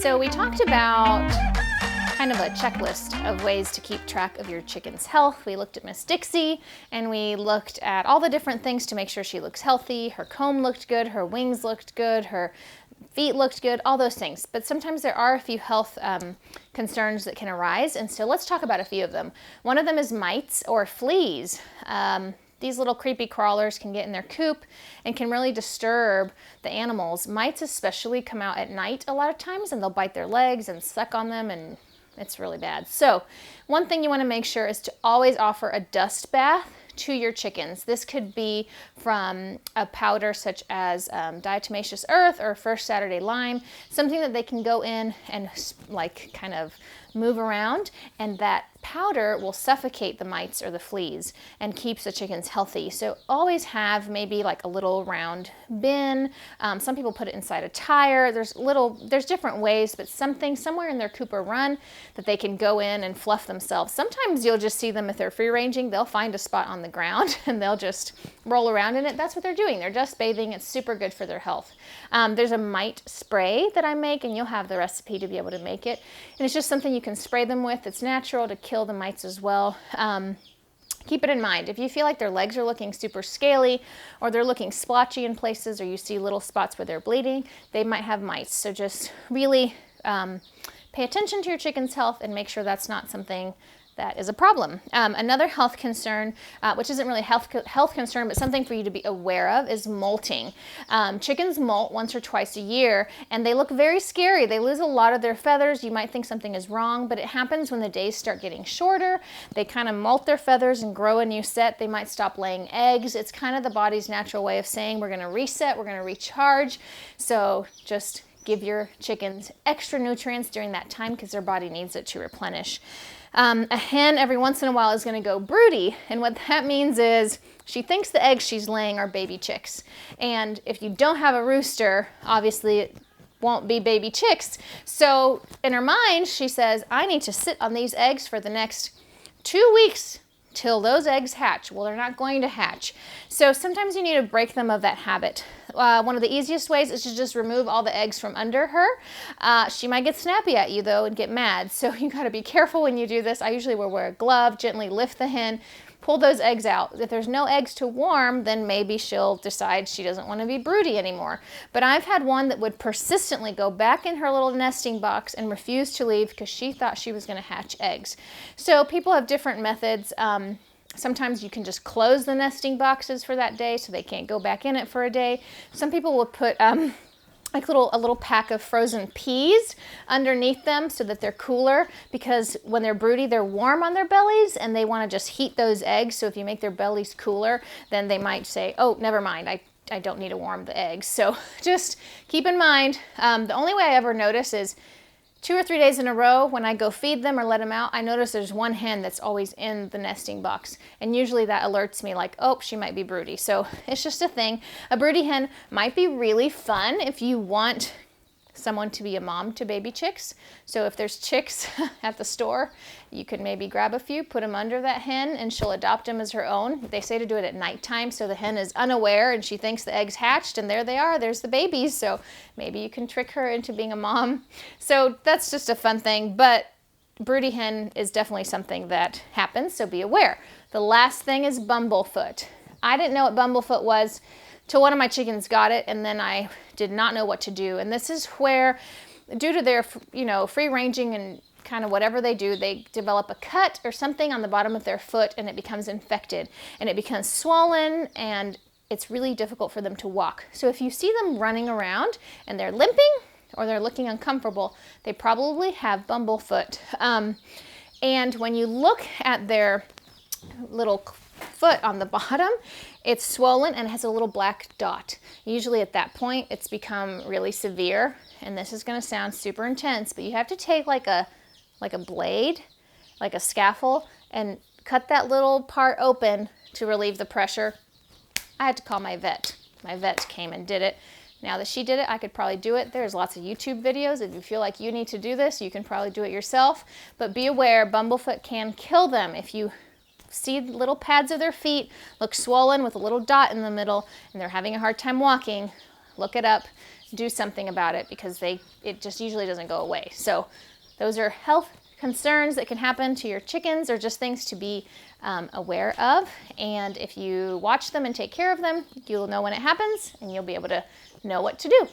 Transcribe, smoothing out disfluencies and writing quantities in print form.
So we talked about kind of a checklist of ways to keep track of your chicken's health. We looked at Miss Dixie and we looked at all the different things to make sure she looks healthy. Her comb looked good, her wings looked good, her feet looked good, all those things. But sometimes there are a few health concerns that can arise, and so let's talk about a few of them. One of them is mites or fleas. These little creepy crawlers can get in their coop and can really disturb the animals. Mites especially come out at night a lot of times, and they'll bite their legs and suck on them, and it's really bad. So one thing you want to make sure is to always offer a dust bath to your chickens. This could be from a powder such as diatomaceous earth or First Saturday lime, something that they can go in and like kind of move around, and that powder will suffocate the mites or the fleas and keeps the chickens healthy. So always have maybe like a little round bin. Some people put it inside a tire. There's different ways, but something somewhere in their coop or run that they can go in and fluff themselves. Sometimes you'll just see them, if they're free ranging, they'll find a spot on the ground and they'll just roll around in it. That's what they're doing. They're dust bathing. It's super good for their health. There's a mite spray that I make, and you'll have the recipe to be able to make it. And it's just something you can spray them with. It's natural to kill the mites as well. Keep it in mind, if you feel like their legs are looking super scaly or they're looking splotchy in places, or you see little spots where they're bleeding, they might have mites. So just really pay attention to your chicken's health and make sure that's not something that is a problem. Another health concern, which isn't really a health concern, but something for you to be aware of, is molting. Chickens molt once or twice a year, and they look very scary. They lose a lot of their feathers. You might think something is wrong, but it happens when the days start getting shorter. They kind of molt their feathers and grow a new set. They might stop laying eggs. It's kind of the body's natural way of saying, we're going to reset, we're going to recharge. So just give your chickens extra nutrients during that time because their body needs it to replenish. A hen every once in a while is going to go broody, and what that means is she thinks the eggs she's laying are baby chicks. And if you don't have a rooster, obviously it won't be baby chicks. So in her mind, she says, I need to sit on these eggs for the next 2 weeks till those eggs hatch. Well, they're not going to hatch. So sometimes you need to break them of that habit. One of the easiest ways is to just remove all the eggs from under her. She might get snappy at you though and get mad. So you got to be careful when you do this. I usually will wear a glove, gently lift the hen, pull those eggs out. If there's no eggs to warm, then maybe she'll decide she doesn't want to be broody anymore. But I've had one that would persistently go back in her little nesting box and refuse to leave because she thought she was going to hatch eggs. So people have different methods. Sometimes you can just close the nesting boxes for that day so they can't go back in it for a day. Some people will put like a little pack of frozen peas underneath them so that they're cooler, because when they're broody, they're warm on their bellies and they want to just heat those eggs. So if you make their bellies cooler, then they might say, oh, never mind, I don't need to warm the eggs. So just keep in mind, the only way I ever notice is 2 or 3 days in a row when I go feed them or let them out, I notice there's one hen that's always in the nesting box. And usually that alerts me like, oh, she might be broody. So it's just a thing. A broody hen might be really fun if you want someone to be a mom to baby chicks. So if there's chicks at the store, you could maybe grab a few, put them under that hen, and she'll adopt them as her own. They say to do it at nighttime so the hen is unaware and she thinks the eggs hatched, and there they are, there's the babies. So maybe you can trick her into being a mom. So that's just a fun thing, but broody hen is definitely something that happens, so be aware. The last thing is bumblefoot. I didn't know what bumblefoot was till one of my chickens got it, and then I did not know what to do. And this is where, due to their, free ranging and kind of whatever they do, they develop a cut or something on the bottom of their foot, and it becomes infected and it becomes swollen, and it's really difficult for them to walk. So if you see them running around and they're limping or they're looking uncomfortable, they probably have bumblefoot. And when you look at their little foot on the bottom, it's swollen and has a little black dot. Usually at that point, it's become really severe, and this is going to sound super intense, but you have to take like a blade, like a scalpel, and cut that little part open to relieve the pressure. I had to call my vet. My vet came and did it. Now that she did it, I could probably do it. There's lots of YouTube videos. If you feel like you need to do this, you can probably do it yourself. But be aware, bumblefoot can kill them. If you see little pads of their feet look swollen with a little dot in the middle and they're having a hard time walking, look it up, do something about it, because it just usually doesn't go away. So those are health concerns that can happen to your chickens, or just things to be aware of. And if you watch them and take care of them, you'll know when it happens and you'll be able to know what to do.